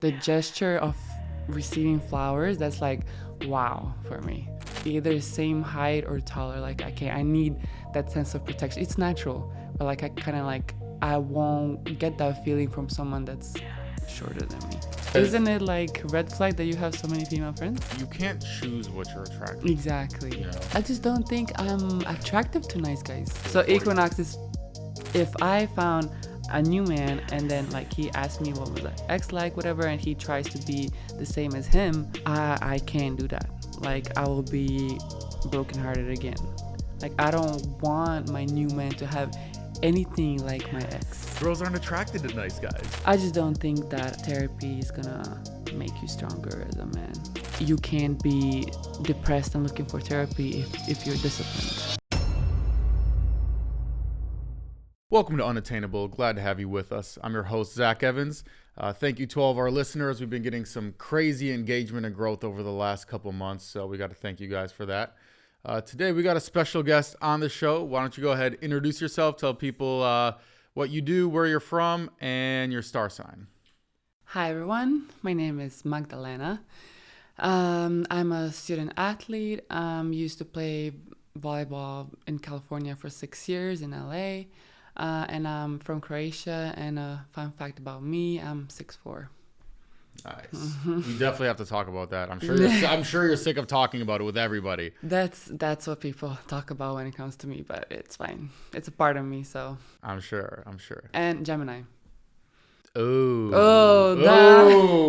The gesture of receiving flowers, that's like, wow for me. Either same height or taller, like I need that sense of protection. It's natural, but like I won't get that feeling from someone that's shorter than me. Isn't it like red flag that you have so many female friends? You can't choose what you're attracted to. Exactly. You know? I just don't think I'm attractive to nice guys. So Equinox is, if I found a new man and then like he asked me what was the ex like, whatever, and he tries to be the same as him, I can't do that. Like I will be brokenhearted again. Like I don't want my new man to have anything like my ex. Girls aren't attracted to nice guys. I just don't think that therapy is gonna make you stronger as a man. You can't be depressed and looking for therapy if you're disciplined. Welcome to Unattainable. Glad to have you with us. I'm your host, Zach Evans. Thank you to all of our listeners. We've been getting some crazy engagement and growth over the last couple of months, so we got to thank you guys for that. Today, we got a special guest on the show. Why don't you go ahead, introduce yourself, tell people what you do, where you're from, and your star sign. Hi, everyone. My name is Magdelena. I'm a student athlete. Used to play volleyball in California for 6 years in LA. And I'm from Croatia, and a fun fact about me, I'm 6'4". Nice. We definitely have to talk about that. I'm sure you're sick of talking about it with everybody. That's what people talk about when it comes to me, but it's fine. It's a part of me, so. I'm sure. And Gemini. Oh,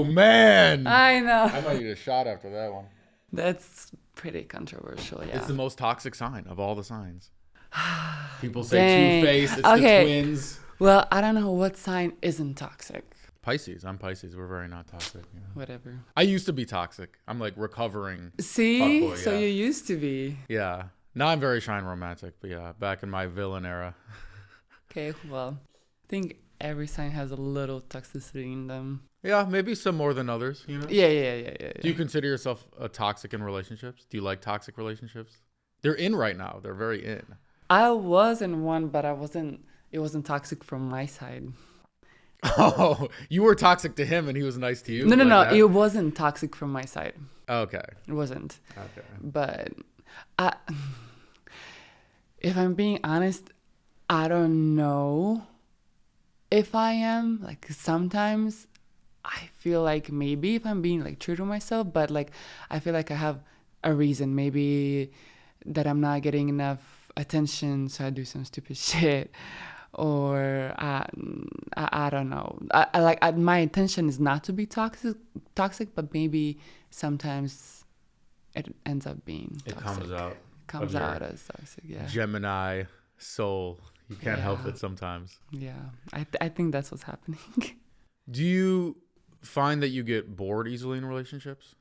man. I know. I might need a shot after that one. That's pretty controversial, yeah. It's the most toxic sign of all the signs. People say two-faced, it's okay. The twins. Well, I don't know what sign isn't toxic. Pisces. I'm Pisces. We're very not toxic. You know? Whatever. I used to be toxic. I'm like recovering. See? Fuckboy, So yeah. you used to be. Yeah. Now I'm very shy and romantic, but yeah, back in my villain era. Okay, well, I think every sign has a little toxicity in them. Yeah, maybe some more than others, you know? Yeah. Do you consider yourself toxic in relationships? Do you like toxic relationships? They're in right now. They're very in. I was in one, but it wasn't toxic from my side. Oh, you were toxic to him and he was nice to you? No, that? it wasn't toxic from my side. Okay. It wasn't. Okay. But if I'm being honest, I don't know if I am. Like sometimes I feel like maybe if I'm being like true to myself, but like I feel like I have a reason. Maybe that I'm not getting enough attention, so I do some stupid shit, or I don't know. My intention is not to be toxic, but maybe sometimes it ends up being toxic. It comes out as toxic. Yeah. Gemini soul. You can't help it sometimes. Yeah, I think that's what's happening. Do you find that you get bored easily in relationships?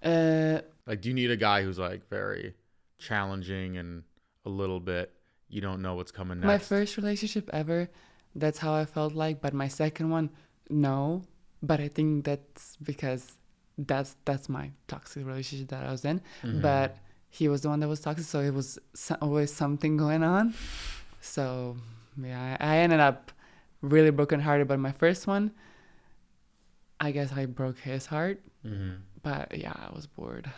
Like, do you need a guy who's like very challenging and a little bit, you don't know what's coming next? My first relationship ever, that's how I felt like. But my second one, no. But I think that's because that's my toxic relationship that I was in. Mm-hmm. But he was the one that was toxic, so it was always something going on. So yeah, I ended up really brokenhearted. But my first one, I guess I broke his heart. Mm-hmm. But yeah, I was bored.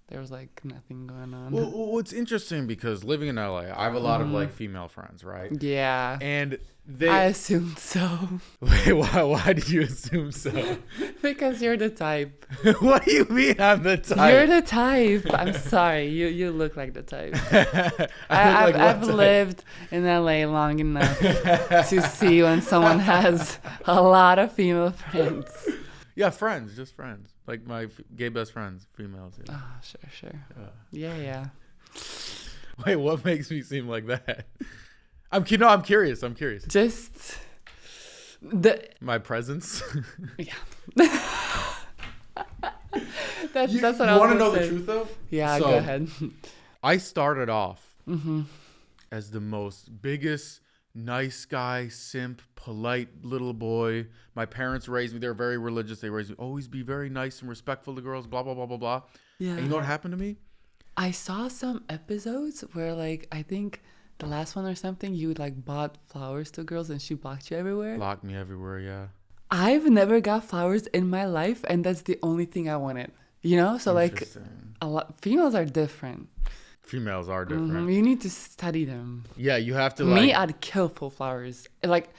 There was like nothing going on. Well, it's interesting because living in LA, I have a lot of like female friends, right? Yeah. And I assumed so. Wait, why did you assume so? Because you're the type. What do you mean I'm the type? You're the type. I'm sorry. You look like the type. I've lived in LA long enough to see when someone has a lot of female friends. Yeah, friends, just friends. Like my gay best friends, females. Yeah. Oh, sure. Yeah. Wait, what makes me seem like that? I'm curious. Just my presence. Yeah. That's what I was You want to know say. the truth though? Yeah, go ahead. I started off as the biggest nice guy, simp, polite little boy. My parents raised me. They're very religious. They raised me, always be very nice and respectful to girls, blah, blah, blah, blah, blah. Yeah. And you know what happened to me? I saw some episodes where like, I think the last one or something, you like bought flowers to girls and she blocked you everywhere. Blocked me everywhere, yeah. I've never got flowers in my life, and that's the only thing I wanted. You know, so like a lot females are different. Females are different. You need to study them. Yeah, you have to Me, I'd kill for flowers. Like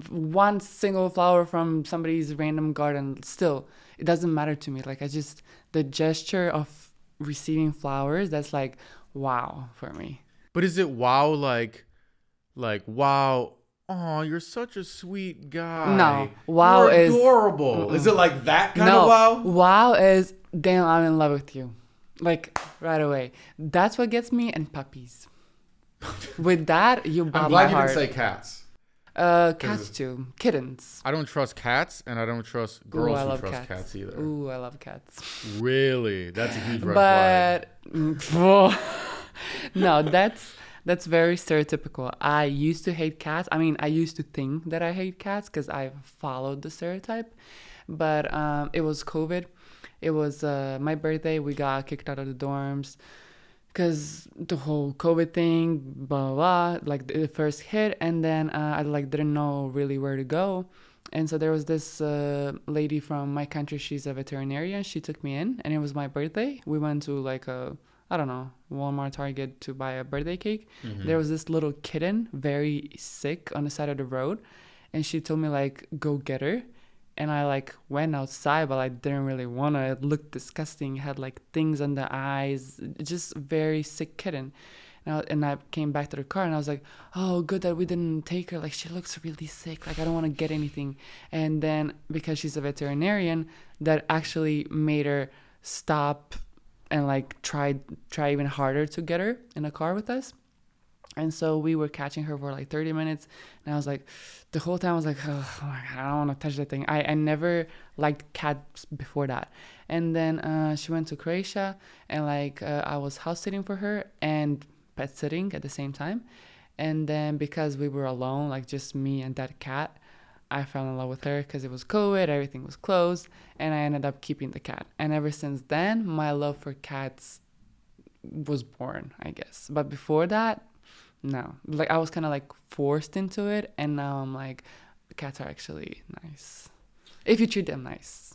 one single flower from somebody's random garden, still, it doesn't matter to me. Like the gesture of receiving flowers, that's like wow for me. But is it wow like wow? Oh, you're such a sweet guy. No, wow you're is adorable. Is it like that kind of wow? Wow is damn, I'm in love with you, like right away. That's what gets me, and puppies. With that, you bob I'm my glad you heart. didn't say cats. Cats too, kittens. I don't trust cats, and I don't trust girls who trust cats either. Ooh, I love cats. Really? That's a huge red flag. But no, that's very stereotypical. I used to hate cats. I mean, I used to think that I hate cats because I followed the stereotype. But it was COVID. It was my birthday. We got kicked out of the dorms because the whole COVID thing, blah, blah, blah, like the first hit. And then I like didn't know really where to go. And so there was this lady from my country. She's a veterinarian. She took me in, and it was my birthday. We went to like I don't know, Walmart, Target to buy a birthday cake. Mm-hmm. There was this little kitten, very sick, on the side of the road. And she told me, like, go get her. And I, like, went outside, but I didn't really want to. It looked disgusting. It had, like, things on the eyes. Just very sick kitten. And I came back to the car, and I was like, oh, good that we didn't take her. Like, she looks really sick. Like, I don't want to get anything. And then, because she's a veterinarian, that actually made her stop and like try even harder to get her in a car with us. And so we were catching her for like 30 minutes. And I was like, the whole time I was like, oh my God, I don't want to touch that thing. I never liked cats before that. And then she went to Croatia, and like I was house sitting for her and pet sitting at the same time. And then because we were alone, like just me and that cat, I fell in love with her because it was COVID, everything was closed, and I ended up keeping the cat. And ever since then, my love for cats was born, I guess. But before that, no. Like I was kind of like forced into it, and now I'm like, cats are actually nice if you treat them nice.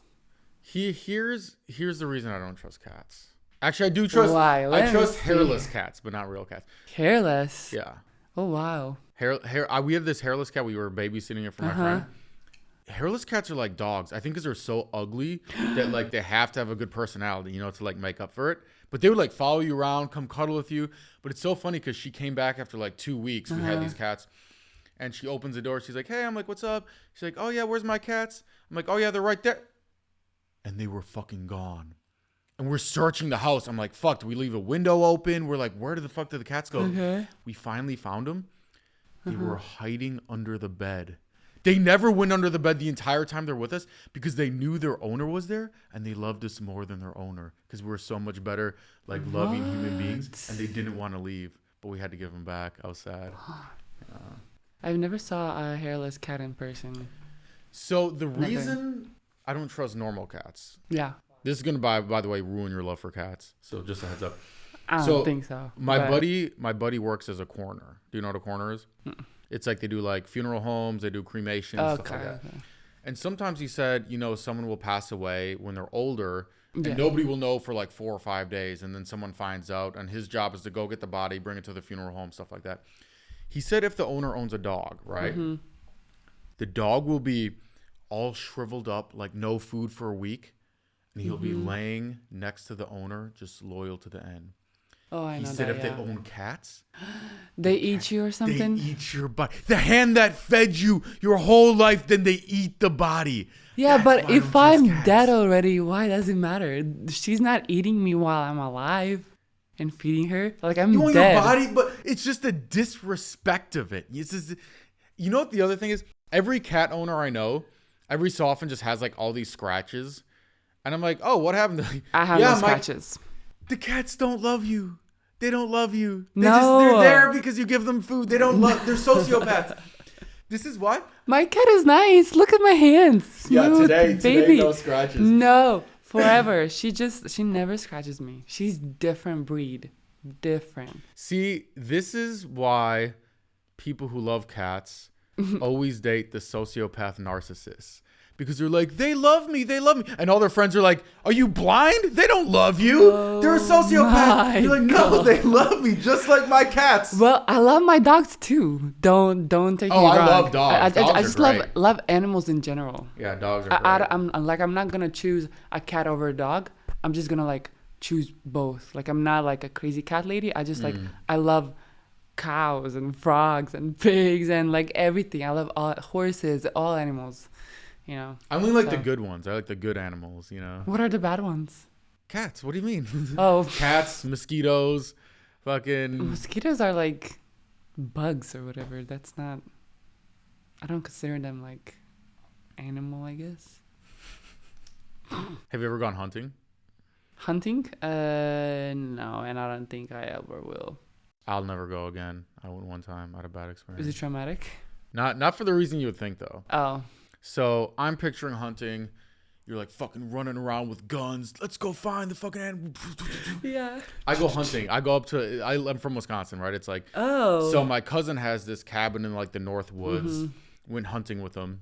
Here's the reason I don't trust cats. Actually, I do trust. Why? I trust hairless cats, but not real cats. Hairless? Yeah. Oh wow. We have this hairless cat. We were babysitting it for my friend. Hairless cats are like dogs. I think because they're so ugly that like they have to have a good personality, you know, to like make up for it. But they would like follow you around, come cuddle with you. But it's so funny because she came back after like 2 weeks. We had these cats, and she opens the door. She's like, "Hey," I'm like, "What's up?" She's like, "Oh yeah, where's my cats?" I'm like, "Oh yeah, they're right there." And they were fucking gone. And we're searching the house. I'm like, "Fuck, did we leave a window open?" We're like, "Where the fuck did the cats go?" Okay. We finally found them. They were hiding under the bed. They never went under the bed the entire time they're with us because they knew their owner was there, and they loved us more than their owner because we were so much better, like loving human beings, and they didn't want to leave, but we had to give them back. I was sad. I've never saw a hairless cat in person. So the reason I don't trust normal cats. Yeah. This is gonna by the way ruin your love for cats. So just a heads up. I don't think so. My buddy works as a coroner. Do you know what a coroner is? It's like they do like funeral homes, they do cremation, stuff like that. Okay. And sometimes he said, you know, someone will pass away when they're older, and nobody will know for like 4 or 5 days, and then someone finds out, and his job is to go get the body, bring it to the funeral home, stuff like that. He said if the owner owns a dog, right? The dog will be all shriveled up, like no food for a week, and he'll be laying next to the owner, just loyal to the end. Oh, I know. He said if they own cats, they eat you or something. They eat your body. The hand that fed you your whole life, then they eat the body. Yeah, but if I'm dead already, why does it matter? She's not eating me while I'm alive and feeding her. Like I'm you dead. Your body, but it's just a disrespect of it. It's just, you know what the other thing is? Every cat owner I know, every so often just has like all these scratches, and I'm like, oh, what happened? I have no scratches. The cats don't love you. They don't love you. They're there because you give them food. They don't love. They're sociopaths. This is why my cat is nice. Look at my hands. Smooth, today no scratches. No, forever. She never scratches me. She's different breed. Different. See, this is why people who love cats always date the sociopath narcissists. because they're like, they love me. And all their friends are like, are you blind? They don't love you. They're a sociopath. You're like, no, they love me just like my cats. Well, I love my dogs too. Don't take me wrong. I love dogs. I just love animals in general. Yeah, dogs are great. I'm not gonna choose a cat over a dog. I'm just gonna like choose both. Like I'm not like a crazy cat lady. I just like I love cows and frogs and pigs and like everything. I love all horses, all animals. You know. I only like the good ones. I like the good animals. You know. What are the bad ones? Cats. What do you mean? Oh, cats, mosquitoes, fucking. Mosquitoes are like bugs or whatever. That's not. I don't consider them like animal, I guess. Have you ever gone hunting? Hunting? No, and I don't think I ever will. I'll never go again. I went one time. I had a bad experience. Is it traumatic? Not for the reason you would think though. Oh. So I'm picturing hunting. You're like fucking running around with guns. Let's go find the fucking animal. Yeah. I go hunting. I go up to. I'm from Wisconsin, right? It's like. Oh. So my cousin has this cabin in like the North Woods. Went hunting with him.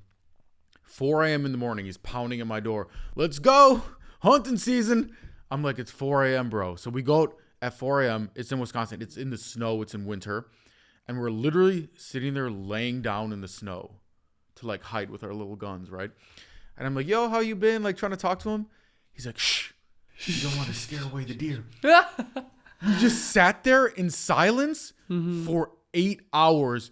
4 a.m. in the morning. He's pounding at my door. Let's go. Hunting season. I'm like, it's 4 a.m., bro. So we go out at 4 a.m. It's in Wisconsin. It's in the snow. It's in winter. And we're literally sitting there laying down in the snow to like hide with our little guns, right? And I'm like, yo, how you been? Like trying to talk to him. He's like, shh. You don't want to scare away the deer. We just sat there in silence for 8 hours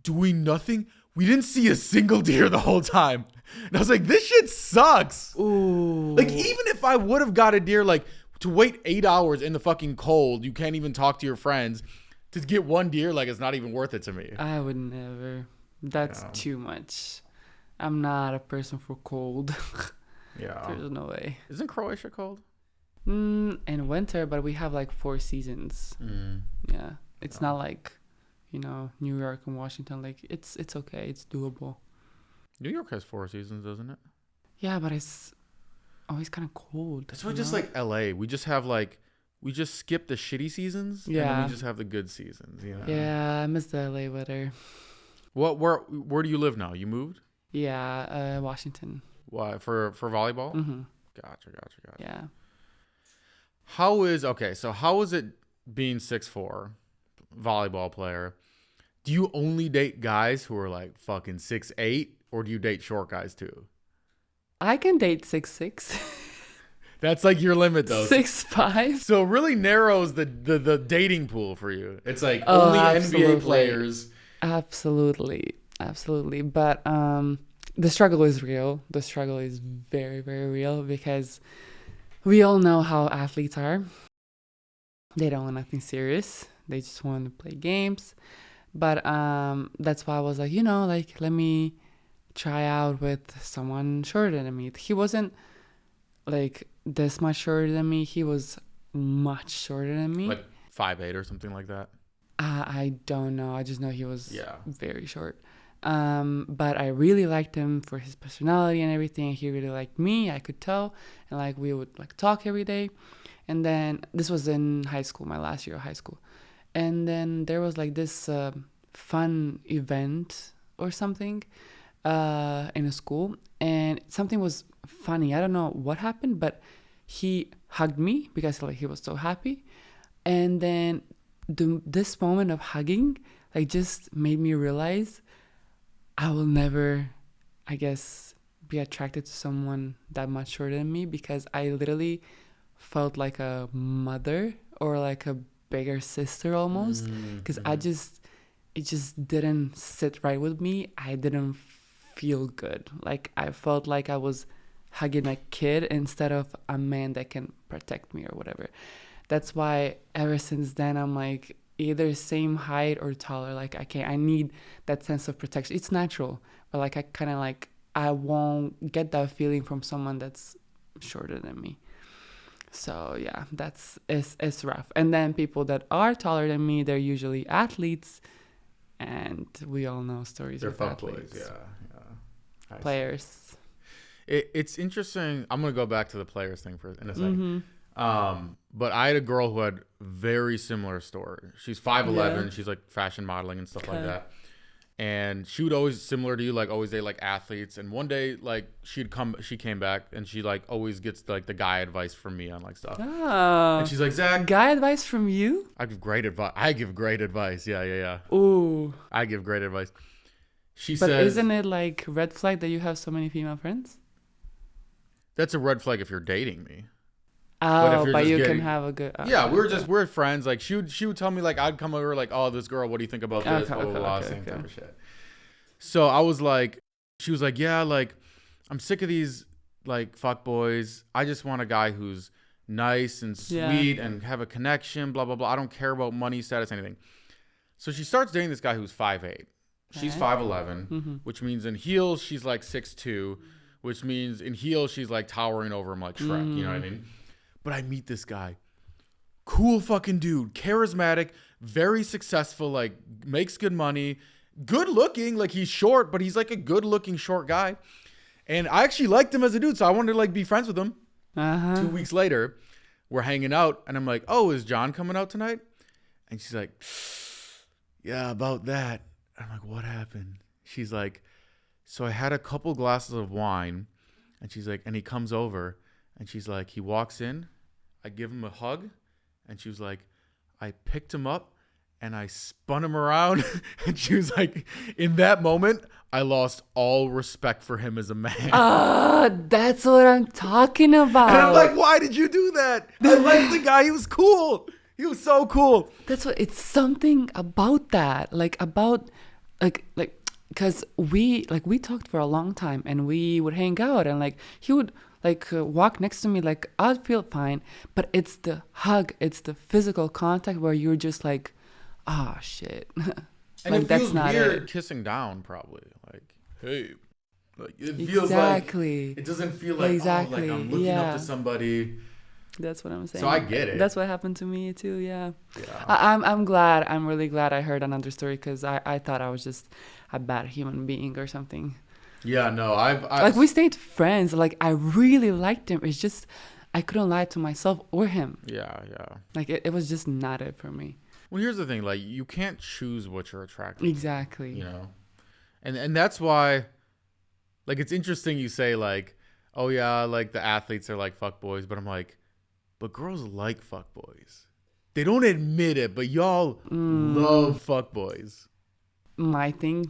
doing nothing. We didn't see a single deer the whole time. And I was like, this shit sucks. Ooh. Like, even if I would have got a deer, like, to wait 8 hours in the fucking cold, you can't even talk to your friends, to get one deer, like, it's not even worth it to me. I would never. That's too much. I'm not a person for cold. Yeah. There's no way. Isn't Croatia cold? In winter, but we have, like, 4 seasons. Yeah. It's not like, you know, New York and Washington. Like, it's okay. It's doable. New York has 4 seasons, doesn't it? Yeah, but it's always kind of cold. That's why just like LA, we just skip the shitty seasons. Yeah. And then we just have the good seasons, you know? Yeah, I miss the LA weather. Where do you live now? You moved? Yeah, Washington. Why? For volleyball? Mm-hmm. Gotcha. Yeah. How is it being 6'4", volleyball player? Do you only date guys who are like fucking 6'8", or do you date short guys too? I can date 6'6". That's like your limit though. 6'5". So it really narrows the dating pool for you. It's like Oh, only absolutely. NBA players. Absolutely. But the struggle is real. The struggle is very, very real because we all know how athletes are. They don't want nothing serious. They just want to play games. But that's why I was like, you know, like, let me try out with someone shorter than me. He wasn't like this much shorter than me. He was much shorter than me. Like 5'8" or something like that. I don't know. I just know he was Yeah. very short. But I really liked him for his personality and everything. He really liked me. I could tell. And like we would like talk every day. And then this was in high school, my last year of high school. And then there was like this fun event or something in a school. And something was funny. I don't know what happened, but he hugged me because like he was so happy. And then this moment of hugging like just made me realize I will never, I guess, be attracted to someone that much shorter than me because I literally felt like a mother or like a bigger sister almost because it just didn't sit right with me. I didn't feel good. Like I felt like I was hugging a kid instead of a man that can protect me or whatever. That's why ever since then I'm like either same height or taller. Like I need that sense of protection. It's natural, but like I kind of like I won't get that feeling from someone that's shorter than me. So yeah, it's rough. And then people that are taller than me, they're usually athletes, and we all know stories They're of fun athletes. boys, yeah. Players. It's interesting. I'm gonna go back to the players thing in a second. But I had a girl who had very similar story. She's 5'11". Yeah. She's like fashion modeling and stuff like that. And she would always, similar to you, like always date like athletes. And one day, like she came back and she like always gets like the guy advice from me on like stuff. Oh. And she's like, Zach, guy advice from you? I give great advice. Yeah. Ooh. I give great advice. She but says, isn't it like red flag that you have so many female friends? That's a red flag if you're dating me. Oh, but you can have a good... yeah, we're friends. Like, she would tell me, like, I'd come over, like, oh, this girl, what do you think about this? Blah, blah, blah, same type of shit. So I was like, she was like, yeah, like, I'm sick of these, like, fuckboys. I just want a guy who's nice and sweet and have a connection, blah, blah, blah. I don't care about money, status, anything. So she starts dating this guy who's 5'8". She's 5'11", which means in heels, she's like 6'2", which means in heels, she's like towering over him like Shrek. You know what I mean? But I meet this guy. Cool fucking dude. Charismatic. Very successful. Like, makes good money. Good looking. Like, he's short, but he's like a good looking short guy. And I actually liked him as a dude, so I wanted to like be friends with him. 2 weeks later, we're hanging out, and I'm like, oh, is John coming out tonight? And she's like, yeah, about that. I'm like, what happened? She's like, so I had a couple glasses of wine, and she's like, and he comes over, and she's like, he walks in, I give him a hug, and she was like, I picked him up, and I spun him around, and she was like, in that moment, I lost all respect for him as a man. That's what I'm talking about. And I'm like, why did you do that? I liked the guy. He was cool. He was so cool. That's what, it's something about that, because we talked for a long time, and we would hang out, and like he would walk next to me, like I'd feel fine, but it's the hug, it's the physical contact where you're just like, ah, shit. And like, it feels that's weird kissing down, probably. Like, hey, like it feels exactly. like it doesn't feel like exactly. oh, like I'm looking up to somebody. That's what I'm saying. So I get it. That's what happened to me too. Yeah. I'm glad. I'm really glad I heard another story, because I thought I was just a bad human being or something. Yeah. No. I've like we stayed friends. Like I really liked him. It's just I couldn't lie to myself or him. Yeah. Like it was just not it for me. Well, here's the thing. Like you can't choose what you're attracted to. Exactly. You know, and that's why, like, it's interesting you say like, oh yeah, like the athletes are like fuckboys, but I'm like, but girls like fuckboys. They don't admit it, but y'all love fuckboys. My thing,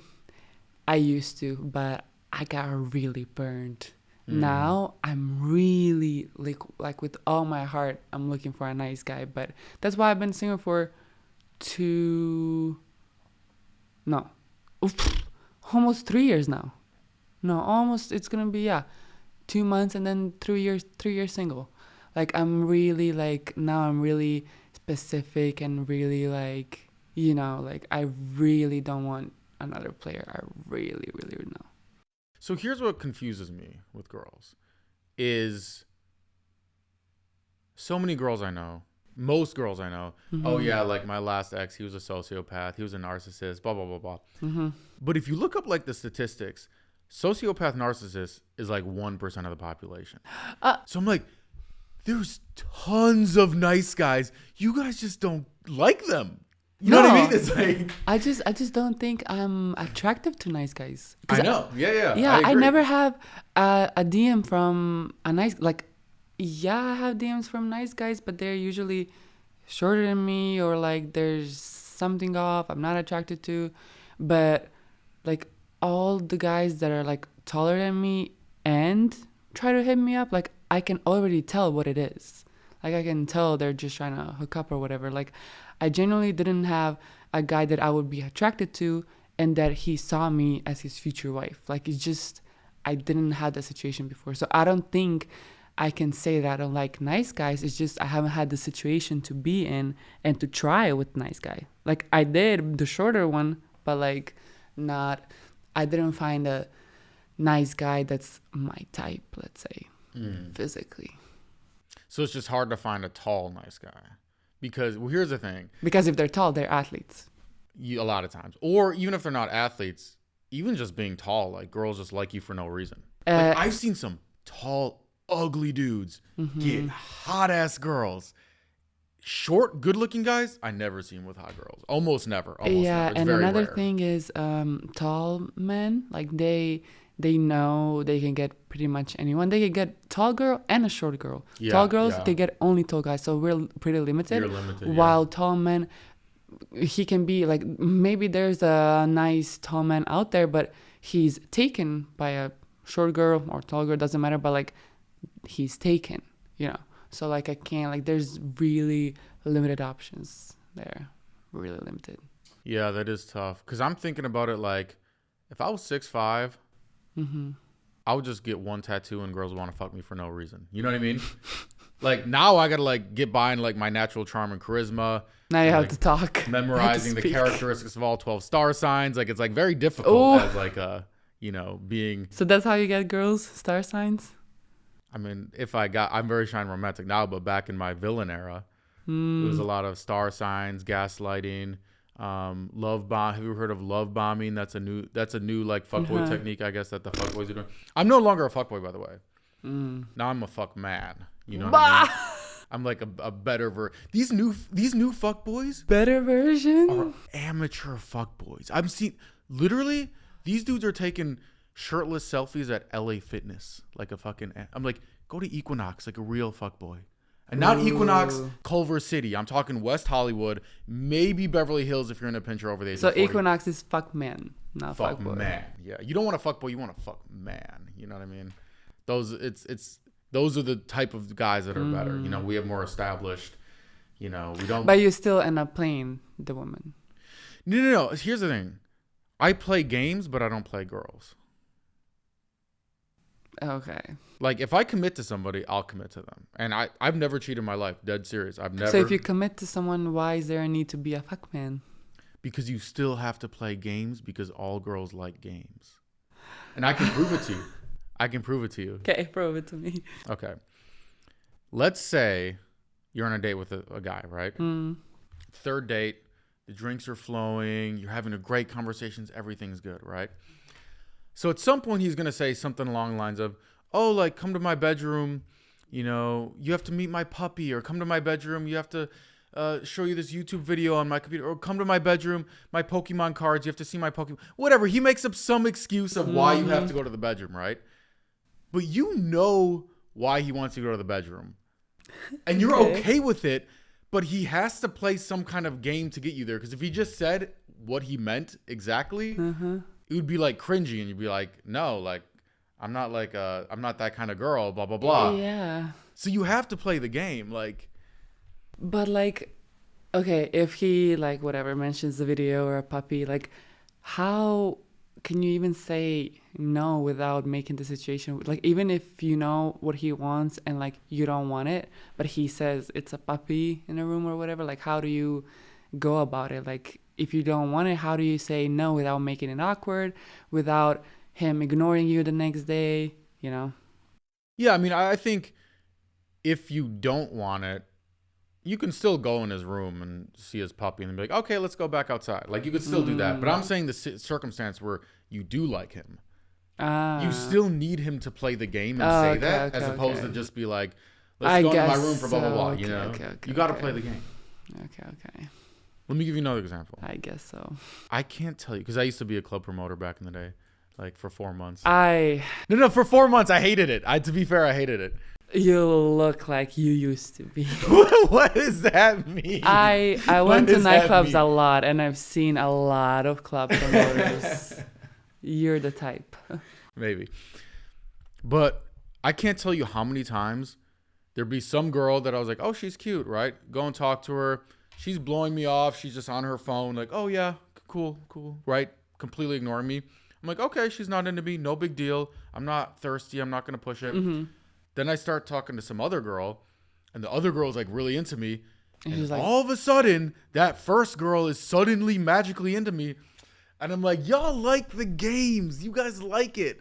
I used to, but I got really burned. Now I'm really like with all my heart, I'm looking for a nice guy. But that's why I've been single for almost 3 years now. No, almost, it's gonna be 2 months and then 3 years single. Like I'm really now I'm really specific and really like I really don't want another player. I really know. So here's what confuses me with girls is so many girls I know, most girls I know, oh yeah, like my last ex, he was a sociopath, he was a narcissist, blah, blah, blah, blah. But if you look up like the statistics, sociopath narcissist is like 1% of the population. So I'm like, there's tons of nice guys. You guys just don't like them. You know what I mean? It's like I just don't think I'm attractive to nice guys. I know. Yeah. I never have a DM from a nice I have DMs from nice guys, but they're usually shorter than me, or like there's something off I'm not attracted to. But like all the guys that are like taller than me and try to hit me up, like I can already tell what it is. Like I can tell they're just trying to hook up or whatever. Like I genuinely didn't have a guy that I would be attracted to and that he saw me as his future wife. Like it's just, I didn't have that situation before. So I don't think I can say that I don't like nice guys. It's just I haven't had the situation to be in and to try with nice guy. Like I did the shorter one, but like I didn't find a nice guy that's my type, let's say, physically. So it's just hard to find a tall, nice guy. Because, well, here's the thing. Because if they're tall, they're athletes. A lot of times. Or even if they're not athletes, even just being tall, like girls just like you for no reason. Like, I've seen some tall, ugly dudes get hot-ass girls. short, good-looking guys, I never see them with hot girls. Almost never. It's and very another rare. thing is tall men, like they know they can get pretty much anyone. They can get tall girl and a short girl. Tall girls, they get only tall guys, so we're pretty limited. You're limited, while tall men, he can be like, maybe there's a nice tall man out there, but he's taken by a short girl or tall girl, doesn't matter, but like he's taken, you know. So like I can't, like there's really limited options there. Really limited. Yeah, that is tough. Because I'm thinking about it like, if I was 6'5", I would just get one tattoo and girls want to fuck me for no reason. You know what I mean? Like now I got to like get by in like my natural charm and charisma. Now you have like, to talk. Memorizing the characteristics of all 12 star signs. Like it's like very difficult as like being. So that's how you get girls, star signs? I mean, I'm very shy and romantic now, but back in my villain era, it was a lot of star signs, gaslighting, love bomb. Have you ever heard of love bombing? That's a new like fuckboy technique, I guess, that the fuckboys are doing. I'm no longer a fuckboy, by the way. Now I'm a fuck man. You know what I mean? I'm like a better These new fuckboys. Better version? Are amateur fuckboys. I'm seeing literally these dudes are taking shirtless selfies at LA Fitness, like a fucking. I'm like, go to Equinox, like a real fuckboy, and not Equinox, Culver City. I'm talking West Hollywood, maybe Beverly Hills if you're in a pinch or over there. So Equinox is fuck man, not fuck fuckboy. Man. Yeah, you don't want a fuckboy, you want a fuck man. You know what I mean? Those are the type of guys that are better. You know, we have more established. You know, we don't. But you still end up playing the woman. No. Here's the thing, I play games, but I don't play girls. Okay. Like if I commit to somebody, I'll commit to them. And I've never cheated in my life. Dead serious. I've never. So if you commit to someone, why is there a need to be a fuck man? Because you still have to play games because all girls like games. And I can prove it to you. Okay, prove it to me. Okay. Let's say you're on a date with a guy, right? Third date, the drinks are flowing, you're having a great conversations, everything's good, right? So at some point he's going to say something along the lines of, oh, like come to my bedroom, you know, you have to meet my puppy, or come to my bedroom, you have to show you this YouTube video on my computer, or come to my bedroom, my Pokemon cards, you have to see my Pokemon, whatever. He makes up some excuse of why you have to go to the bedroom, right? But you know why he wants you to go to the bedroom. And you're okay with it, but he has to play some kind of game to get you there. Because if he just said what he meant exactly, it would be like cringy, and you'd be like, no, like I'm not that kind of girl, blah blah blah. Yeah. So you have to play the game, like. But like, okay, if he like whatever mentions the video or a puppy, like, how can you even say no without making the situation, like, even if you know what he wants and like you don't want it, but he says it's a puppy in a room or whatever, like how do you go about it? Like if you don't want it, how do you say no without making it awkward, without him ignoring you the next day, you know? Yeah, I mean, I think if you don't want it, you can still go in his room and see his puppy and be like, okay, let's go back outside. Like you could still do that. But I'm saying the circumstance where you do like him. You still need him to play the game and say that, as opposed to just be like, let's go into my room for blah, blah, blah. You know, you got to play the game. Okay. Let me give you another example. I guess so. I can't tell you, because I used to be a club promoter back in the day, like for 4 months. No, for 4 months, I hated it. To be fair, I hated it. You look like you used to be. What does that mean? I went to nightclubs a lot, and I've seen a lot of club promoters. You're the type. Maybe. But I can't tell you how many times there'd be some girl that I was like, oh, she's cute, right? Go and talk to her. She's blowing me off. She's just on her phone. Like, oh, yeah, cool, right? Completely ignoring me. I'm like, okay, she's not into me. No big deal. I'm not thirsty. I'm not going to push it. Then I start talking to some other girl, and the other girl's like really into me. And like, all of a sudden, that first girl is suddenly magically into me. And I'm like, y'all like the games. You guys like it.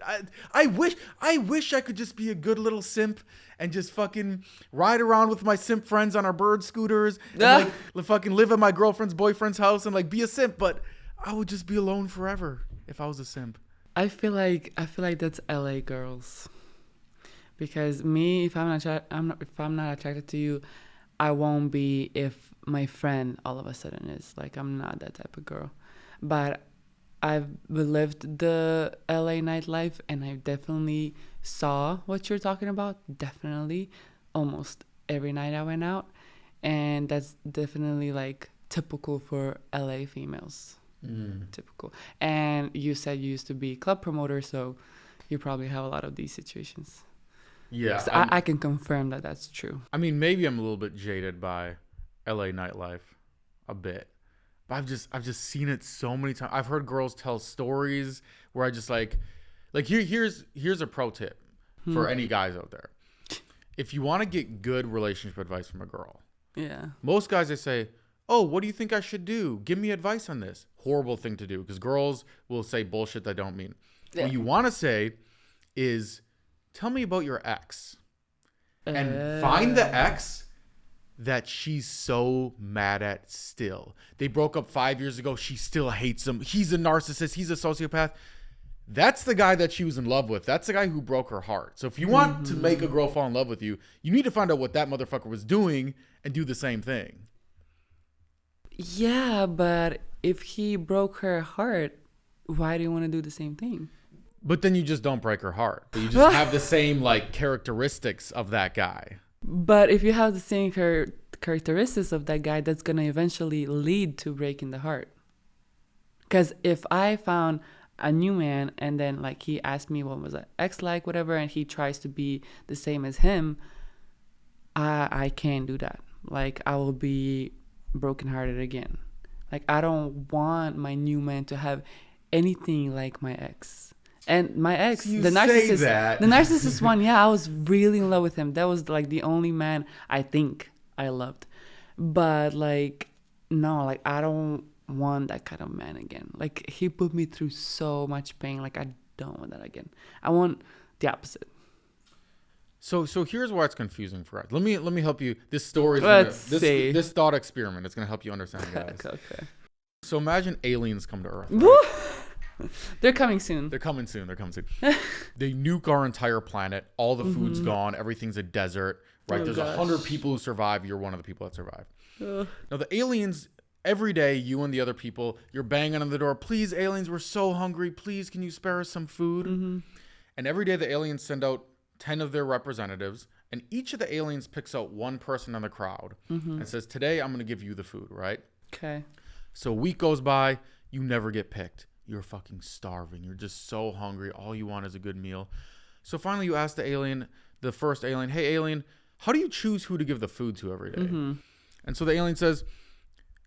I wish I could just be a good little simp and just fucking ride around with my simp friends on our bird scooters and like fucking live at my girlfriend's boyfriend's house and like be a simp. But I would just be alone forever if I was a simp. I feel like that's LA girls. Because me, if I'm not attracted to you, I won't be if my friend all of a sudden is. Like, I'm not that type of girl. But I've lived the LA nightlife, and I definitely saw what you're talking about. Definitely. Almost every night I went out. And that's definitely like typical for LA females. Typical. And you said you used to be a club promoter, so you probably have a lot of these situations. Yeah. I can confirm that that's true. I mean, maybe I'm a little bit jaded by LA nightlife a bit. But I've just seen it so many times. I've heard girls tell stories where I just like here's a pro tip for any guys out there. If you want to get good relationship advice from a girl, most guys, they say, oh, what do you think I should do? Give me advice on this. Horrible thing to do, because girls will say bullshit they don't mean. What you want to say is, tell me about your ex. And find the ex that she's so mad at still. They broke up 5 years ago. She still hates him. He's a narcissist. He's a sociopath. That's the guy that she was in love with. That's the guy who broke her heart. So if you want to make a girl fall in love with you, you need to find out what that motherfucker was doing and do the same thing. Yeah, but if he broke her heart, why do you want to do the same thing? But then you just don't break her heart. But you just have the same like characteristics of that guy. But if you have the same characteristics of that guy, that's going to eventually lead to breaking the heart. Because if I found a new man and then like he asked me what was an ex like, whatever, and he tries to be the same as him, I can't do that. Like, I will be brokenhearted again. Like, I don't want my new man to have anything like my ex. And my ex, the narcissist one, yeah, I was really in love with him. That was like the only man I think I loved. But like, no, like, I don't want that kind of man again. Like, he put me through so much pain. Like, I don't want that again. I want the opposite. So here's why it's confusing for us. Let me help you. This story this thought experiment is gonna help you understand, guys. Okay. So imagine aliens come to Earth. Right? They're coming soon. They nuke our entire planet. All the food's gone. Everything's a desert. Right? There's 100 people who survive. You're one of the people that survive. Now the aliens, every day, you and the other people, you're banging on the door. Please, aliens, we're so hungry. Please, can you spare us some food? And every day the aliens send out 10 of their representatives, and each of the aliens picks out one person in the crowd and says, today I'm going to give you the food, right? Okay. So a week goes by, you never get picked. You're fucking starving. You're just so hungry. All you want is a good meal. So finally you ask the first alien, hey, alien, how do you choose who to give the food to every day? And so the alien says,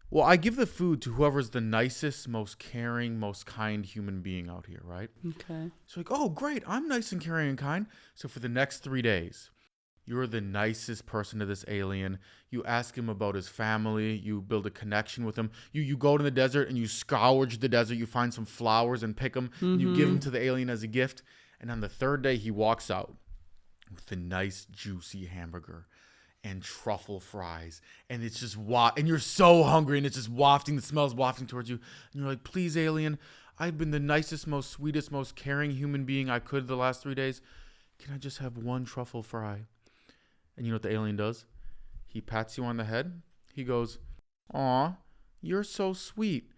well, I give the food to whoever's the nicest, most caring, most kind human being out here, right? Okay. So like, oh, great. I'm nice and caring and kind. So for the next 3 days, you're the nicest person to this alien. You ask him about his family. You build a connection with him. You go to the desert and you scourge the desert. You find some flowers and pick them. You give them to the alien as a gift. And on the third day, he walks out with a nice, juicy hamburger and truffle fries, and it's just and you're so hungry, and it's just the smell's wafting towards you, and you're like, please, alien, I've been the nicest, most sweetest, most caring human being I could the last 3 days. Can I just have one truffle fry? And you know what the alien does? He pats you on the head. He goes, aw, you're so sweet.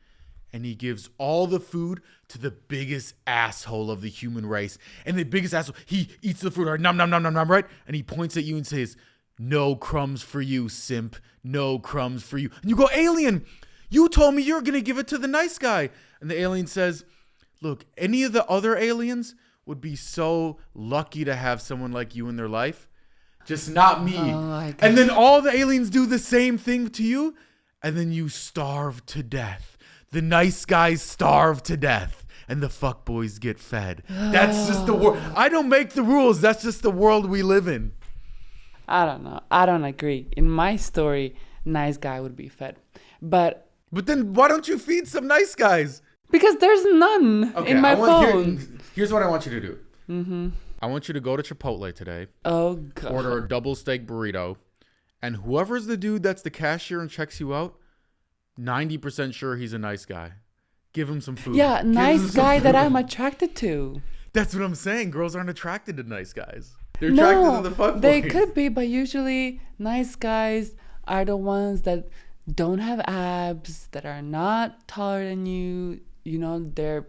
And he gives all the food to the biggest asshole of the human race. And the biggest asshole, he eats the food, right? Nom, nom, nom, nom, nom, right? And he points at you and says, no crumbs for you, simp. No crumbs for you. And you go, alien, you told me you're going to give it to the nice guy. And the alien says, look, any of the other aliens would be so lucky to have someone like you in their life. Just not me. And then all the aliens do the same thing to you. And then you starve to death. The nice guys starve to death. And the fuckboys get fed. That's just the world. I don't make the rules. That's just the world we live in. I don't know. I don't agree. In my story, nice guy would be fed. But then why don't you feed some nice guys? Because there's none in my phone. Here's what I want you to do. I want you to go to Chipotle today. Oh, God. Order a double steak burrito. And whoever's the dude that's the cashier and checks you out, 90% sure he's a nice guy. Give him some food. Yeah, nice guy that I'm attracted to. That's what I'm saying. Girls aren't attracted to nice guys. They're attracted to the fuckboys. They could be, but usually nice guys are the ones that don't have abs, that are not taller than you. You know, they're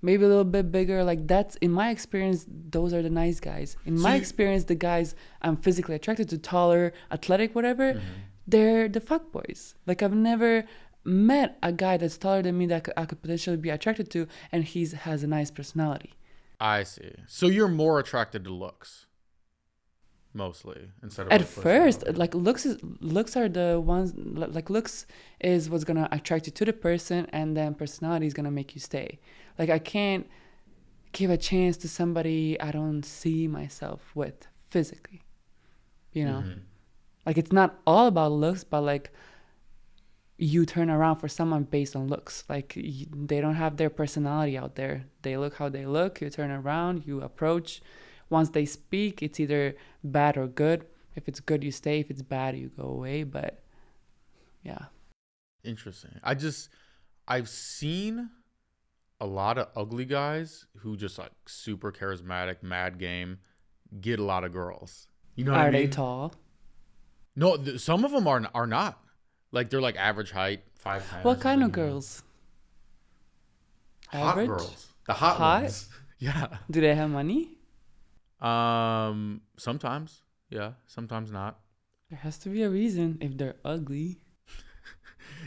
maybe a little bit bigger. Like, that's, in my experience, those are the nice guys. In my experience, the guys I'm physically attracted to, taller, athletic, whatever, they're the fuck boys. Like, I've never met a guy that's taller than me that I could potentially be attracted to, and has a nice personality. I see. So you're more attracted to looks, mostly, instead of At like first, personality. like, looks are the ones, like, looks is what's gonna attract you to the person, and then personality is gonna make you stay. Like, I can't give a chance to somebody I don't see myself with physically, you know? Like, it's not all about looks, but like, you turn around for someone based on looks. Like, they don't have their personality out there. They look how they look. You turn around, you approach. Once they speak, it's either bad or good. If it's good, you stay. If it's bad, you go away. But yeah. Interesting. I've seen a lot of ugly guys who just like super charismatic, mad game, get a lot of girls. You know what I mean? Are they tall? No, some of them are not. Like, they're like average height, 5'10". What kind of girls? Hot Average? girls. The hot ones. Yeah. Do they have money? Sometimes. Yeah. Sometimes not. There has to be a reason if they're ugly.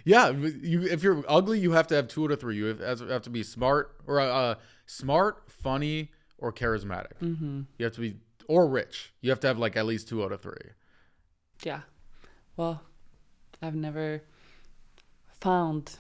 Yeah. If you're ugly, you have to have 2 out of 3. You have to be smart, or smart, funny, or charismatic. You have to be, or rich. You have to have like at least 2 out of 3. Yeah. Well, I've never found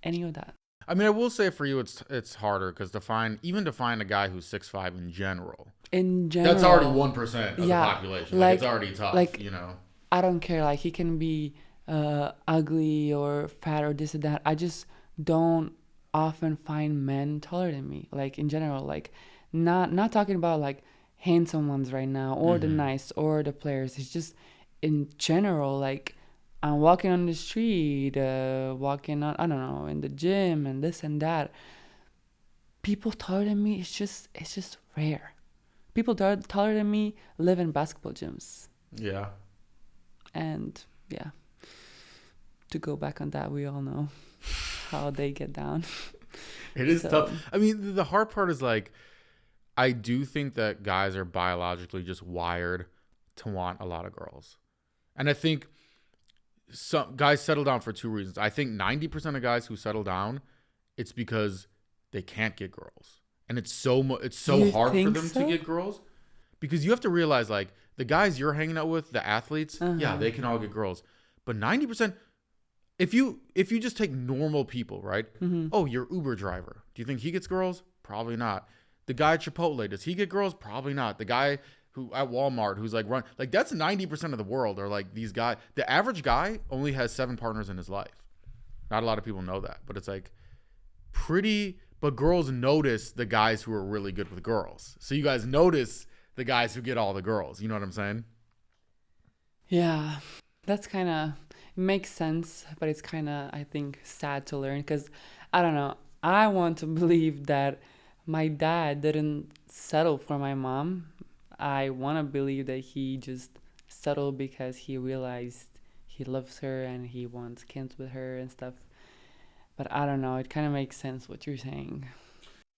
any of that. I mean, I will say for you, it's harder because to find a guy who's 6'5" in general. That's already 1% of the population. Like, it's already tough. Like, you know. I don't care. Like, he can be ugly or fat or this or that. I just don't often find men taller than me. Like, in general, like, not talking about like handsome ones right now, or the nice, or the players. It's just in general, like, I'm walking on the street, walking on, I don't know, in the gym and this and that. People taller than me, it's just rare. People taller than me live in basketball gyms. Yeah. And yeah, to go back on that, we all know how they get down. It is tough. I mean, the hard part is like, I do think that guys are biologically just wired to want a lot of girls. And I think some guys settle down for 2 reasons. I think 90% of guys who settle down, it's because they can't get girls. And it's so hard for them to get girls, because you have to realize, like, the guys you're hanging out with, the athletes, yeah, they can all get girls. But 90%, if you just take normal people, right? Oh, your Uber driver. Do you think he gets girls? Probably not. The guy at Chipotle, does he get girls? Probably not. The guy who at Walmart who's like that's 90% of the world are like these guys. The average guy only has 7 partners in his life. Not a lot of people know that, but it's like but girls notice the guys who are really good with girls. So you guys notice the guys who get all the girls. You know what I'm saying? Yeah, that's kind of, makes sense, but it's kind of, I think, sad to learn, because I don't know. I want to believe that my dad didn't settle for my mom. I want to believe that he just settled because he realized he loves her and he wants kids with her and stuff. But I don't know. It kind of makes sense what you're saying.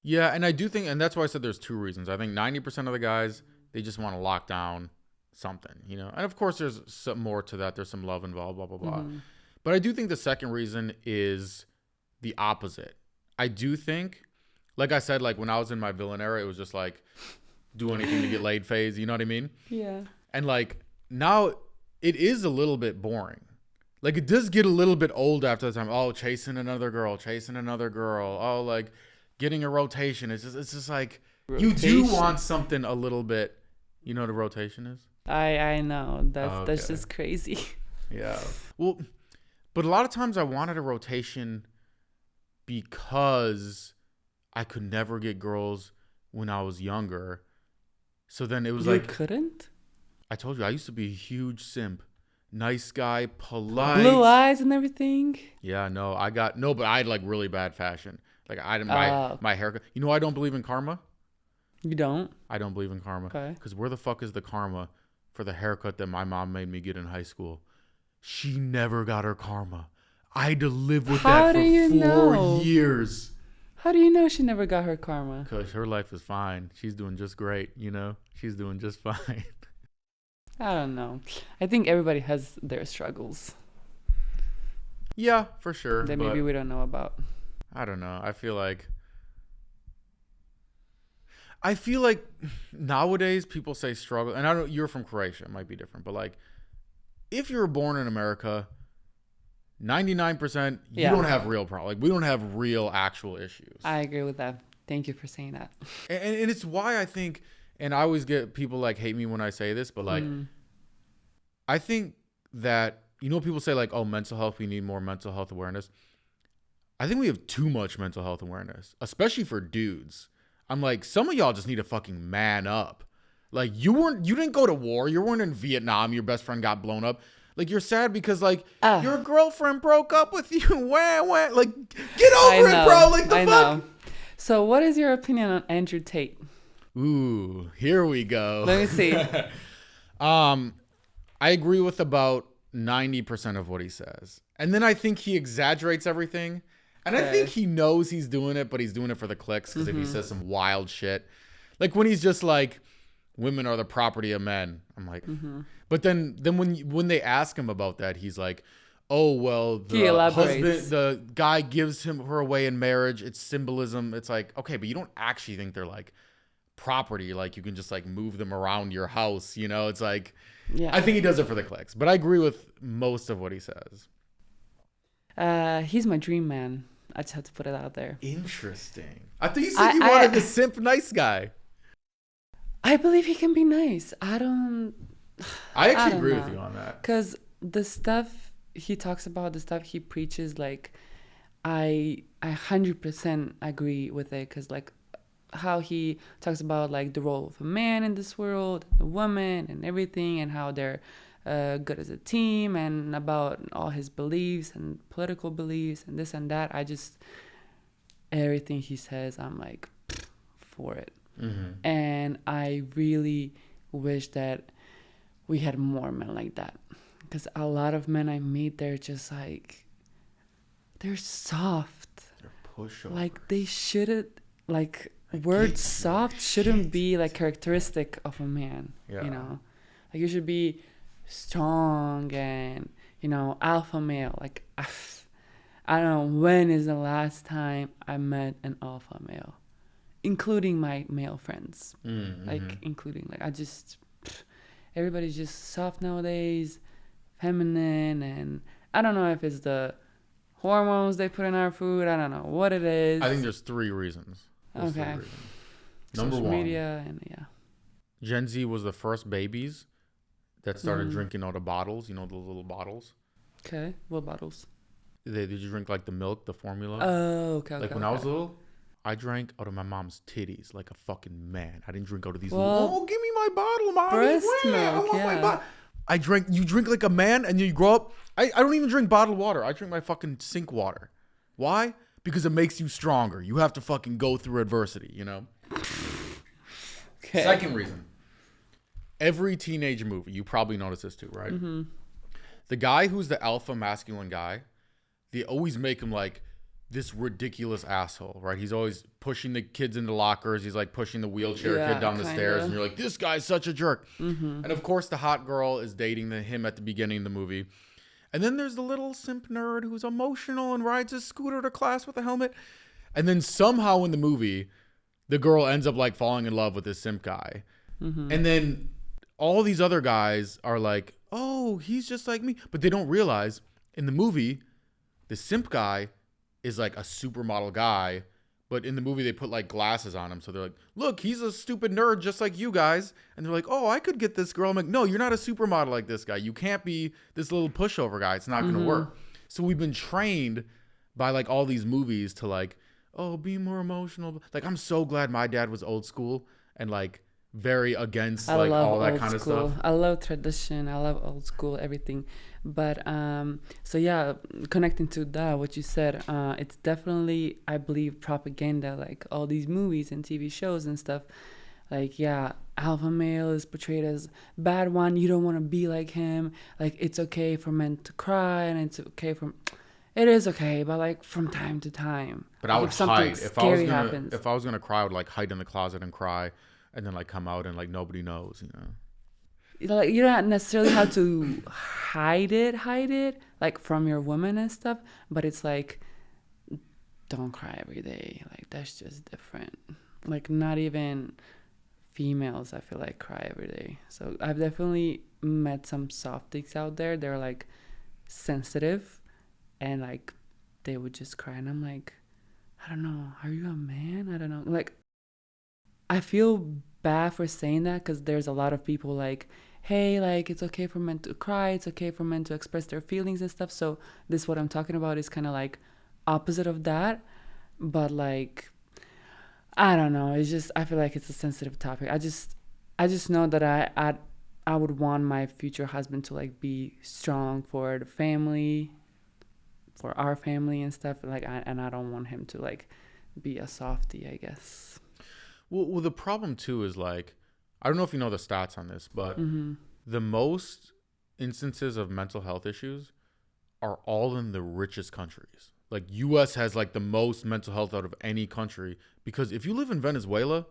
Yeah, and I do think, and that's why I said there's 2 reasons. I think 90% of the guys, they just want to lock down something, you know. And of course, there's some more to that. There's some love involved, blah, blah, blah. But I do think the second reason is the opposite. I do think, like I said, like when I was in my villain era, it was just like, do anything to get laid phase, you know what I mean? Yeah. And like now it is a little bit boring. Like, it does get a little bit old after the time. Oh, chasing another girl. Oh, like getting a rotation. It's just like rotation. You do want something a little bit. You know what a rotation is? I know. That's just crazy. Yeah. Well, but a lot of times I wanted a rotation because I could never get girls when I was younger. So then it was you like, couldn't? I told you, I used to be a huge simp. Nice guy, polite. Blue eyes and everything? Yeah, no, but I had like really bad fashion. Like my haircut. You know, I don't believe in karma. You don't? I don't believe in karma. Okay. Because where the fuck is the karma for the haircut that my mom made me get in high school? She never got her karma. I had to live with How that do for you 4 know? years. How do you know she never got her karma? Because her life is fine. She's doing just great, you know? She's doing just fine. I don't know. I think everybody has their struggles Yeah, for sure. that maybe we don't know about. I don't know. I feel like nowadays people say struggle, and I don't. You're from Croatia, it might be different, but like, if you were born in America, 99% you don't have real problems. Like, we don't have real actual issues. I agree with that. Thank you for saying that. And it's why I think, and I always get people like hate me when I say this, but like, I think that, you know, people say like, oh, mental health, we need more mental health awareness. I think we have too much mental health awareness, especially for dudes. I'm like, some of y'all just need to fucking man up. Like, you didn't go to war. You weren't in Vietnam. Your best friend got blown up. Like, you're sad because like your girlfriend broke up with you. Wah, wah. Like, get over it, bro. Like, the fuck. So what is your opinion on Andrew Tate? Ooh, here we go. Let me see. I agree with about 90% of what he says. And then I think he exaggerates everything. And I think he knows he's doing it, but he's doing it for the clicks. Because if he says some wild shit, like when he's just like, women are the property of men. I'm like, but then when they ask him about that, he's like, oh, well, the guy gives her away in marriage. It's symbolism. It's like, okay, but you don't actually think they're like property. Like, you can just like move them around your house. You know, it's like, I think he does it for the clicks, but I agree with most of what he says. He's my dream man. I just have to put it out there. Interesting. I thought you said you wanted the simp nice guy. I believe he can be nice. I actually agree with you on that. Because the stuff he talks about, the stuff he preaches, like, I 100% agree with it. Because, like, how he talks about, like, the role of a man in this world, a woman, and everything, and how they're good as a team, and about all his beliefs and political beliefs and this and that. Everything he says, I'm like, for it. And I really wish that we had more men like that, because a lot of men I meet, they're just like, they're soft. They're pushovers. Like, they shouldn't, like, word soft shouldn't be like characteristic of a man. You know, like, you should be strong and, you know, alpha male. Like, I don't know when is the last time I met an alpha male, including my male friends. Everybody's just soft nowadays, feminine, and I don't know if it's the hormones they put in our food. I don't know what it is. I think there's 3 reasons. Number Social 1, media, and Gen Z was the first babies that started drinking out of bottles. You know, those little bottles. Okay, what bottles? Did you drink like the milk, the formula? Oh, okay. Like when I was little, I drank out of my mom's titties like a fucking man. I didn't drink out of these little, give me my bottle, Mommy. Breast milk, my bottle. You drink like a man, and you grow up. I don't even drink bottled water. I drink my fucking sink water. Why? Because it makes you stronger. You have to fucking go through adversity, you know? Okay. Second reason. Every teenage movie, you probably noticed this too, right? The guy who's the alpha masculine guy, they always make him like this ridiculous asshole, right? He's always pushing the kids into lockers. He's like pushing the wheelchair kid down the stairs. And you're like, this guy's such a jerk. And of course, the hot girl is dating him at the beginning of the movie. And then there's the little simp nerd who's emotional and rides his scooter to class with a helmet. And then somehow in the movie, the girl ends up like falling in love with this simp guy. And then all these other guys are like, oh, he's just like me. But they don't realize in the movie, the simp guy is like a supermodel guy. But in the movie, they put like glasses on him. So they're like, look, he's a stupid nerd just like you guys. And they're like, oh, I could get this girl. I'm like, no, you're not a supermodel like this guy. You can't be this little pushover guy. It's not going to work. So we've been trained by like all these movies to like, oh, be more emotional. Like, I'm so glad my dad was old school and like very against like all that kind of stuff. I love tradition. I love old school, everything. But so yeah, connecting to that, what you said, it's definitely, I believe, propaganda. Like all these movies and TV shows and stuff. Like, yeah, alpha male is portrayed as bad one. You don't want to be like him. Like, it's okay for men to cry, and it's okay for... It is okay, but like from time to time. But I would if something hide. scary happens. If I was gonna cry, I would like hide in the closet and cry, and then like come out and like nobody knows, Like, you don't necessarily have to hide it, like from your woman and stuff. But it's like, don't cry every day. Like, that's just different. Like, not even females, I feel like, cry every day. So I've definitely met some softies out there. They're like sensitive, and like they would just cry, and I'm like, I don't know, are you a man? I don't know. Like, I feel bad for saying that, because there's a lot of people like, hey, like, it's okay for men to cry, it's okay for men to express their feelings and stuff. So this, what I'm talking about, is kind of like opposite of that. But like, I don't know, it's just, I feel like it's a sensitive topic. I just know that I would want my future husband to like be strong for the family, for our family and stuff. Like, and I don't want him to like be a softie, I guess. Well, the problem too is like, I don't know if you know the stats on this, but the most instances of mental health issues are all in the richest countries. Like, U.S. has like the most mental health out of any country, because if you live in Venezuela,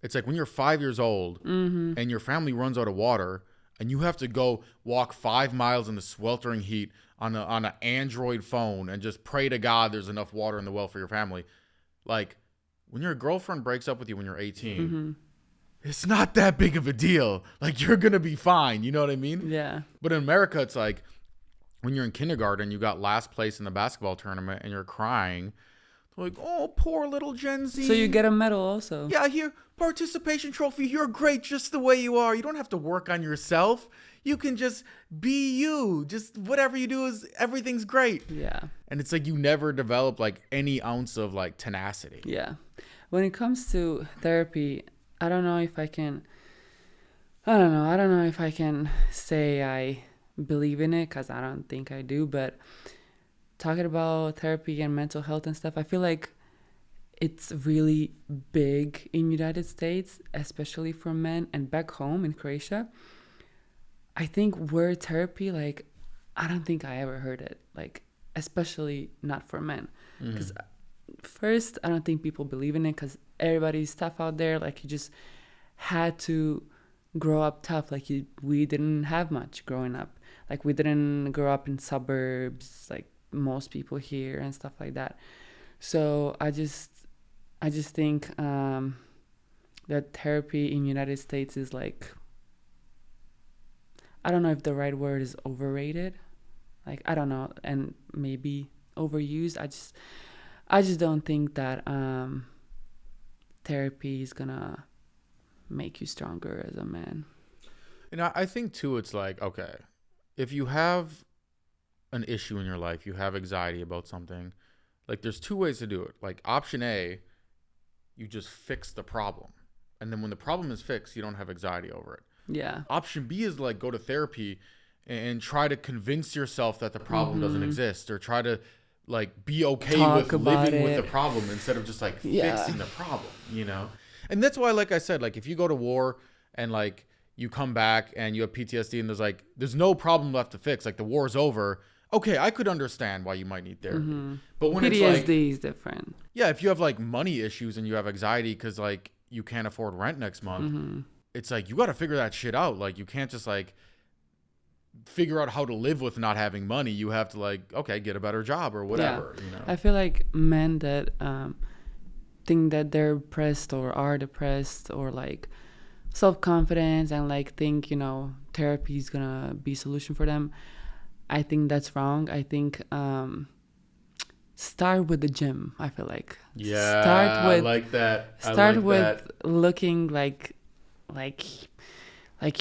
it's like when you're 5 years old and your family runs out of water and you have to go walk 5 miles in the sweltering heat on an Android phone and just pray to God there's enough water in the well for your family. Like, when your girlfriend breaks up with you when you're 18, it's not that big of a deal. Like, you're going to be fine. You know what I mean? Yeah. But in America, it's like when you're in kindergarten, you got last place in the basketball tournament and you're crying. They're like, oh, poor little Gen Z. So you get a medal also. Yeah, here, participation trophy. You're great just the way you are. You don't have to work on yourself. You can just be you. Just whatever you do, is everything's great. Yeah. And it's like you never develop like any ounce of like tenacity. Yeah. When it comes to therapy, I don't know if I can say I believe in it, because I don't think I do. But talking about therapy and mental health and stuff, I feel like it's really big in United States, especially for men. And back home in Croatia, I think word therapy, like, I don't think I ever heard it, like, especially not for men. Because first, I don't think people believe in it, because everybody's tough out there. Like, you just had to grow up tough. Like, we didn't have much growing up. Like, we didn't grow up in suburbs like most people here and stuff like that. So I just think that therapy in United States is like, I don't know if the right word is overrated. Like, I don't know, and maybe overused. I just don't think that therapy is gonna make you stronger as a man. And I think too, it's like, okay, if you have an issue in your life, you have anxiety about something, like, there's two ways to do it. Like, option A, you just fix the problem. And then when the problem is fixed, you don't have anxiety over it. Yeah. Option B is like, go to therapy and try to convince yourself that the problem doesn't exist, or try to like be okay with living with the problem instead of just like fixing the problem, And that's why, like I said, like, if you go to war and like you come back and you have PTSD and there's no problem left to fix, like the war's over, okay, I could understand why you might need therapy. But when PTSD it's like, is different. Yeah, if you have like money issues and you have anxiety because like you can't afford rent next month, it's like you got to figure that shit out. Like, you can't just like figure out how to live with not having money. You have to like, okay, get a better job or whatever. I feel like men that think that they're depressed or are depressed, or like self-confidence, and like think therapy is gonna be a solution for them, I think that's wrong. I think start with the gym. I feel like I like that. Start with looking like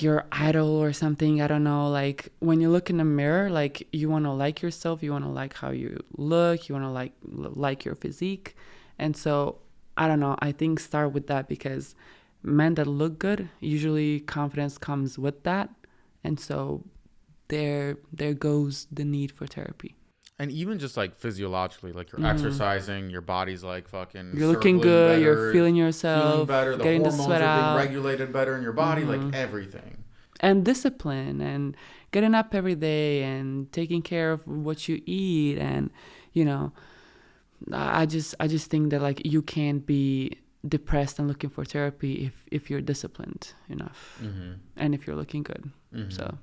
your idol or something. I don't know. Like, when you look in the mirror, like, you want to like yourself. You want to like how you look. You want to like your physique. And so, I don't know. I think start with that, because men that look good, usually confidence comes with that. And so there goes the need for therapy. And even just like physiologically, like you're exercising, your body's like fucking You're looking good, better, you're feeling yourself, feeling better, the getting the hormones sweat are out. being regulated better in your body, like everything. And discipline and getting up every day and taking care of what you eat. And, you know, I just think that like you can't be depressed and looking for therapy if you're disciplined enough and if you're looking good. So,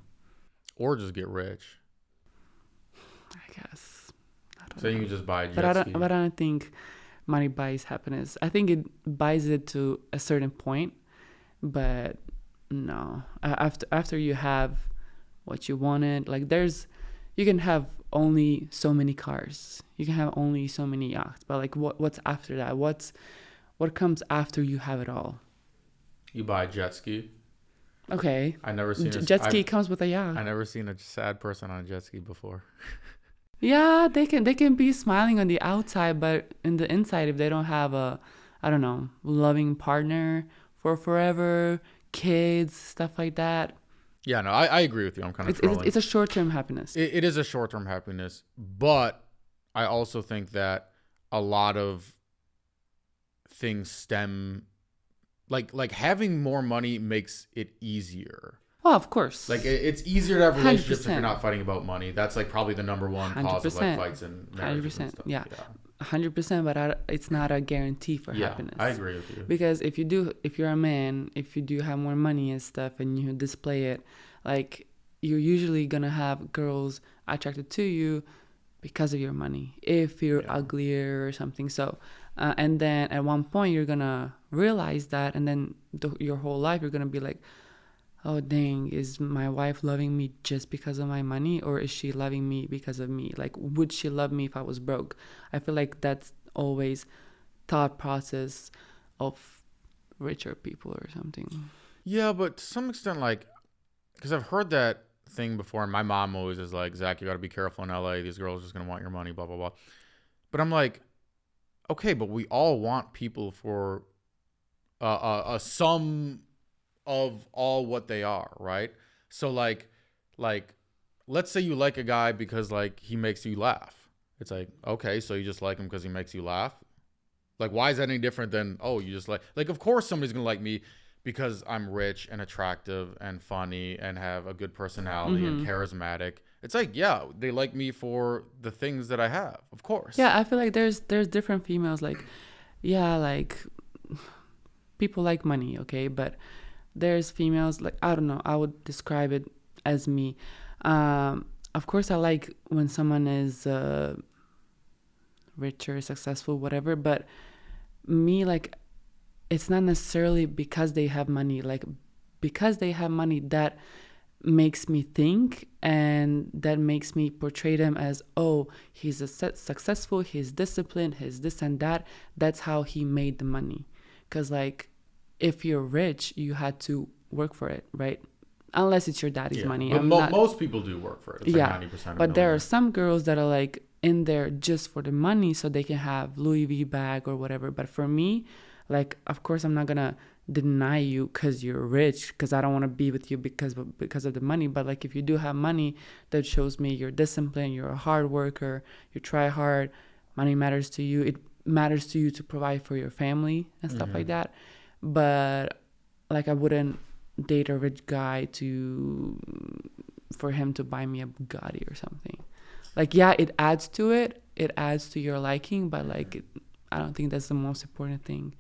or just get rich. I guess. I don't So know. you can just buy a jet ski. But I don't think money buys happiness. I think it buys it to a certain point, but no. After you have what you wanted, like you can have only so many cars, you can have only so many yachts, but like what's after that? What comes after you have it all? You buy a jet ski. Okay. I never seen jet ski comes with a yacht. I never seen a sad person on a jet ski before. Yeah, they can be smiling on the outside, but in the inside, if they don't have a, I don't know, loving partner for forever, kids, stuff like that. Yeah, no, I agree with you. I'm kind of trolling. It's a short-term happiness. It is a short-term happiness, but I also think that a lot of things stem, like having more money makes it easier. Well, of course. Like it's easier to have relationships 100%. if you're not fighting about money. That's like probably the number one cause of like fights and marriages and 100%. stuff. Yeah. 100%, but it's not a guarantee for happiness. I agree with you. Because if you're a man, if you do have more money and stuff and you display it, like you're usually gonna have girls attracted to you because of your money. If you're uglier or something, so and then at one point you're gonna realize that, and then your whole life you're gonna be like, oh dang, is my wife loving me just because of my money, or is she loving me because of me? Like, would she love me if I was broke? I feel like that's always thought process of richer people or something. Yeah, but to some extent, like, because I've heard that thing before, and my mom always is like, Zach, you got to be careful in LA. These girls are just going to want your money, blah, blah, blah. But I'm like, okay, but we all want people for a sum of all what they are, right? So like let's say you like a guy because like he makes you laugh. It's like, okay, so you just like him because he makes you laugh? Like, why is that any different than, oh, you just like of course somebody's gonna like me because I'm rich and attractive and funny and have a good personality and charismatic. It's like, yeah, they like me for the things that I have, of course. Yeah, I feel like there's different females, like, yeah, like people like money, okay, but there's females, like, I don't know, I would describe it as me. Of course, I like when someone is richer, successful, whatever, but me, like, it's not necessarily because they have money. Like, because they have money, that makes me think, and that makes me portray them as, oh, he's successful, he's disciplined, he's this and that. That's how he made the money. Because, like, if you're rich, you had to work for it, right? Unless it's your daddy's money. But most people do work for it. It's like 90% of but there are some girls that are like in there just for the money so they can have Louis V bag or whatever. But for me, like, of course, I'm not going to deny you because you're rich, because I don't want to be with you because of the money. But like, if you do have money, that shows me you're disciplined, you're a hard worker, you try hard, money matters to you. It matters to you to provide for your family and stuff like that. But like, I wouldn't date a rich guy for him to buy me a Bugatti or something. Like, yeah, it adds to it. It adds to your liking, but like, I don't think that's the most important thing.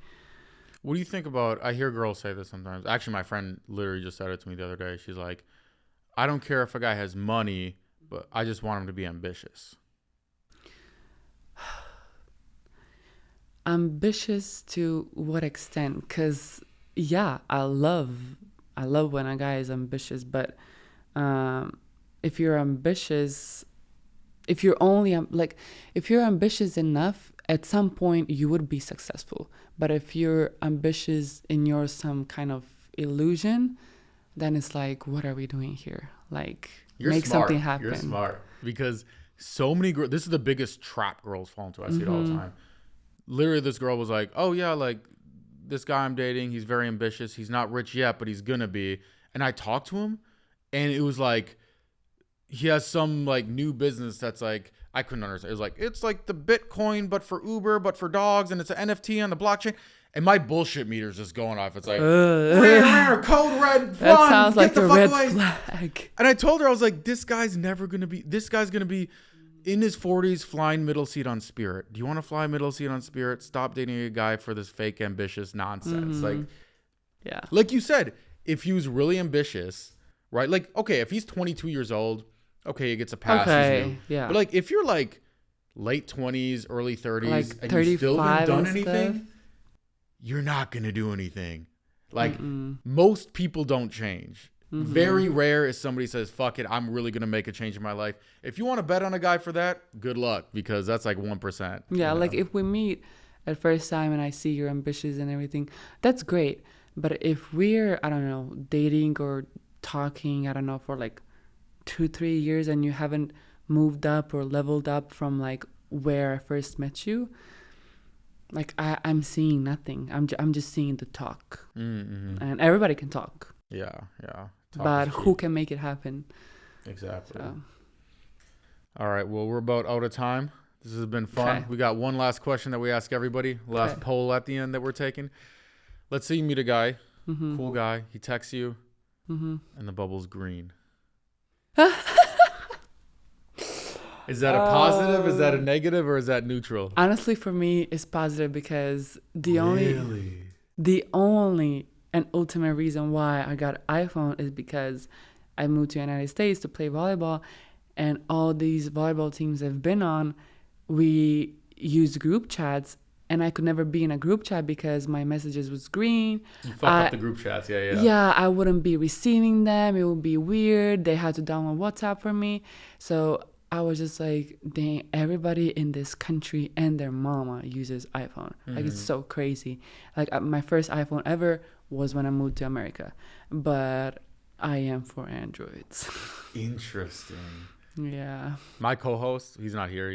What do you think about, I hear girls say this sometimes. Actually, my friend literally just said it to me the other day. She's like, I don't care if a guy has money, but I just want him to be ambitious. Ambitious to what extent? Because, yeah, I love when a guy is ambitious, but if you're ambitious, if you're ambitious enough, at some point you would be successful. But if you're ambitious and you're some kind of illusion, then it's like, what are we doing here? Like, make something happen. You're smart. Because so many girls, this is the biggest trap girls fall into. I see it all the time. Literally, this girl was like, oh yeah, like, this guy I'm dating, he's very ambitious. He's not rich yet, but he's gonna be. And I talked to him, and it was like, he has some like new business that's like, I couldn't understand. It was like, it's like the Bitcoin, but for Uber, but for dogs, and it's an NFT on the blockchain. And my bullshit meter's just going off. It's like, code red, that run, sounds get like the a fuck red away. flag. And I told her, I was like, this guy's going to be in his 40s flying middle seat on Spirit. Do you want to fly middle seat on Spirit? Stop dating a guy for this fake ambitious nonsense. Like, yeah, like you said, if he was really ambitious, right? Like, okay, if he's 22 years old, okay, he gets a pass. okay, yeah. But like, if you're like late 20s, early 30s, Like and you still haven't 35 done and anything, stuff. you're not going to do anything. Like, most people don't change. Very rare is somebody says, fuck it, I'm really going to make a change in my life. If you want to bet on a guy for that, good luck, because that's like 1%. Yeah, like if we meet at first time and I see you're ambitious and everything, that's great. But if we're, I don't know, dating or talking, I don't know, for like 2-3 years and you haven't moved up or leveled up from like where I first met you, like I'm seeing nothing. I'm just seeing the talk. And everybody can talk. Yeah. Talk but is who cheap. can make it happen? Exactly. So. All right. Well, we're about out of time. This has been fun. Okay. We got one last question that we ask everybody. Last poll at the end that we're taking. Let's say you meet a guy, cool guy. He texts you, and the bubble's green. Is that a positive? Is that a negative? Or is that neutral? Honestly, for me, it's positive because the only and ultimate reason why I got an iPhone is because I moved to the United States to play volleyball, and all these volleyball teams I've been on, we use group chats, and I could never be in a group chat because my messages was green. You fuck up the group chats, yeah. Yeah, I wouldn't be receiving them. It would be weird. They had to download WhatsApp for me. So I was just like, dang, everybody in this country and their mama uses iPhone. Like, it's so crazy. Like, my first iPhone ever was when I moved to America. But I am for Androids. Interesting. Yeah. My co-host, he's not here.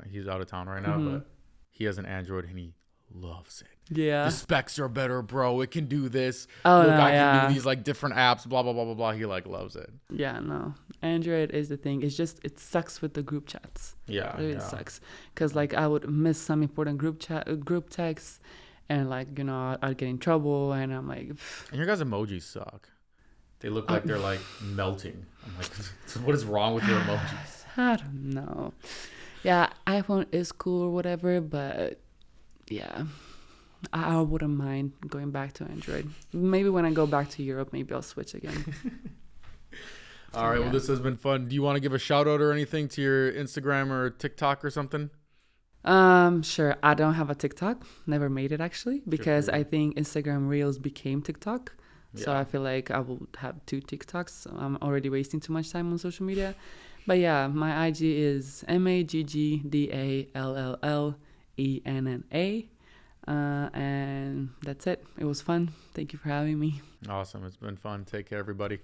He's out of town right now, but he has an Android and he loves it. Yeah. The specs are better, bro. It can do this. Oh, Look, no, I can yeah. do these like different apps, blah, blah, blah, blah, blah. He like loves it. Yeah, no. Android is the thing. It's just, it sucks with the group chats. Yeah. It really sucks. Because, like, I would miss some important group texts, and, like, you know, I'd get in trouble, and I'm like... Pff. And your guys' emojis suck. They look like they're, like, melting. I'm like, what is wrong with your emojis? I don't know. Yeah, iPhone is cool or whatever, but, yeah... I wouldn't mind going back to Android. Maybe when I go back to Europe, maybe I'll switch again. All right. Yeah. Well, this has been fun. Do you want to give a shout out or anything to your Instagram or TikTok or something? Sure. I don't have a TikTok. Never made it actually, because I think Instagram Reels became TikTok. Yeah. So I feel like I will have 2 TikToks. So I'm already wasting too much time on social media. But yeah, my IG is Magdallenna. And that's it. It was fun. Thank you for having me. Awesome. It's been fun. Take care, everybody.